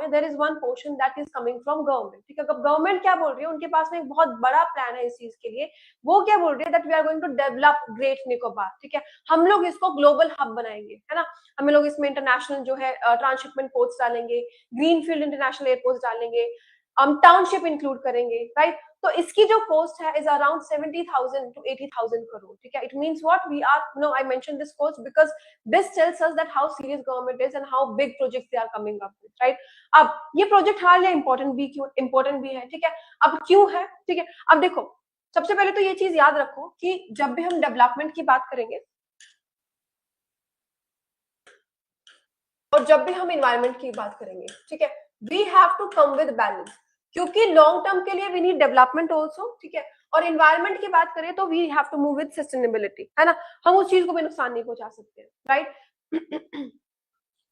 है there is one portion that is coming from government, ठीक है। गवर्नमेंट क्या बोल रही है, उनके पास में एक बहुत बड़ा प्लान है इस चीज के लिए। वो क्या बोल रही है, that we are going to develop Great Nicobar, ठीक है। हम लोग इसको ग्लोबल हब बनाएंगे, है ना। हम लोग इसमें इंटरनेशनल जो है ट्रांसशिपमेंट पोर्ट्स डालेंगे, ग्रीनफील्ड इंटरनेशनल एयरपोर्ट डालेंगे, हम टाउनशिप इंक्लूड करेंगे, राइट। तो इसकी जो कॉस्ट है इज अराउंड 70,000 to 80,000 करोड़, ठीक है। It means what we are, no I mention this cost because this tells us that how serious government is and how big projects they are coming up with, right. अब ये project हमारे लिए important भी है, ठीक है। अब क्यों है, ठीक है। अब देखो, सबसे पहले तो ये चीज याद रखो कि जब भी हम डेवलपमेंट की बात करेंगे और जब भी हम एनवायरमेंट की बात करेंगे, ठीक है, we have to come with balance, क्योंकि लॉन्ग टर्म के लिए वी नीड डेवलपमेंट ऑल्सो, ठीक है। और एनवायरमेंट की बात करें तो we have to move with sustainability, है ना। हम उस चीज को भी नुकसान नहीं पहुंचा सकते, राइट।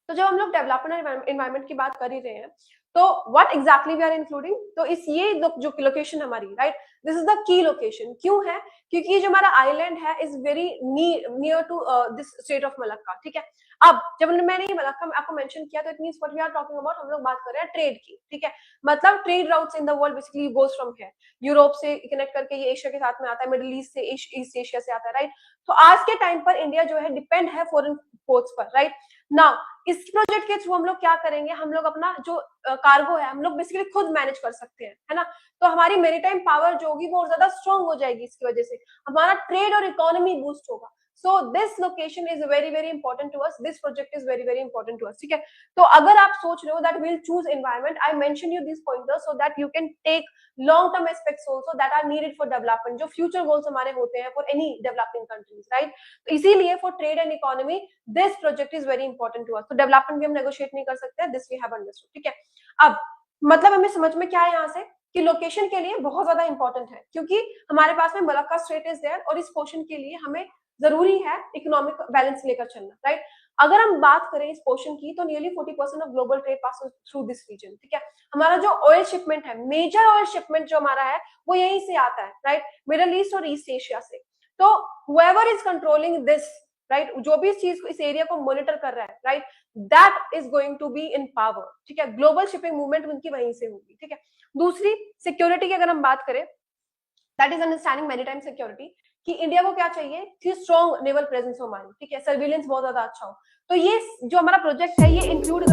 तो जब हम लोग डेवलपमेंट और एनवायरमेंट की बात कर ही रहे हैं, तो what exactly we are including, तो इस ये जो लोकेशन हमारी, right, this is the key location. क्यों है, क्योंकि ये जो हमारा आइलैंड है is very near to this state of Malacca, ठीक है। अब जब मैंने ये मलक्का आपको मेंशन किया, तो it means what we are talking about, हम लोग बात कर रहे हैं ट्रेड की, ठीक है। मतलब trade routes in the world basically goes from here, Europe से कनेक्ट करके ये एशिया के साथ में आता है, मिडिल ईस्ट से, ईस्ट एशिया से आता है, राइट। तो आज के टाइम पर इंडिया जो है डिपेंड है फॉरेन पोर्ट्स पर, राइट। नाउ इस प्रोजेक्ट के थ्रू हम लोग क्या करेंगे, हम लोग अपना जो कार्गो है हम लोग बेसिकली खुद मैनेज कर सकते हैं, है ना। तो हमारी मेरीटाइम पावर जो होगी वो ज्यादा स्ट्रांग हो जाएगी, इसकी वजह से हमारा ट्रेड और इकोनॉमी बूस्ट होगा। So this location is very important to us. This project is very important to us, ठीक है। तो अगर आप सोच रहे हो that we'll choose environment, I mention you these pointers so that you can take long term aspects also that are needed for development, जो future goals हमारे होते हैं for any developing countries, right। तो इसीलिए for trade and economy this project is very important to us। तो development भी हम negotiate नहीं कर सकते, this we have understood, ठीक है। अब मतलब हमें समझ में क्या है यहाँ से कि लोकेशन के लिए बहुत ज्यादा इंपॉर्टेंट है, क्योंकि हमारे पास में मलक्का स्ट्रेट इज देयर और इस पोर्शन के लिए हमें जरूरी है इकोनॉमिक बैलेंस लेकर चलना, राइट। अगर हम बात करें इस पोर्शन की, तो nearly 40% of global trade pass through this region, ठीक है। हमारा जो ऑयल शिपमेंट है, मेजर ऑयल शिपमेंट जो हमारा है वो यहीं से आता है, राइट, मिडिल ईस्ट और ईस्ट एशिया से। तो whoever is controlling this, right, जो भी इस चीज को, इस एरिया को मॉनिटर कर रहा है, right, that is going to be in power, ठीक है। ग्लोबल शिपिंग मूवमेंट उनकी वहीं से होगी, ठीक है। दूसरी सिक्योरिटी की अगर हम बात करें, that is understanding maritime security, कि इंडिया को क्या चाहिए कि स्ट्रॉन्ग नेवल प्रेजेंस हो हमारी, ठीक है, सर्विलेंस बहुत ज्यादा अच्छा हो। तो ये जो हमारा प्रोजेक्ट है ये इंक्लूड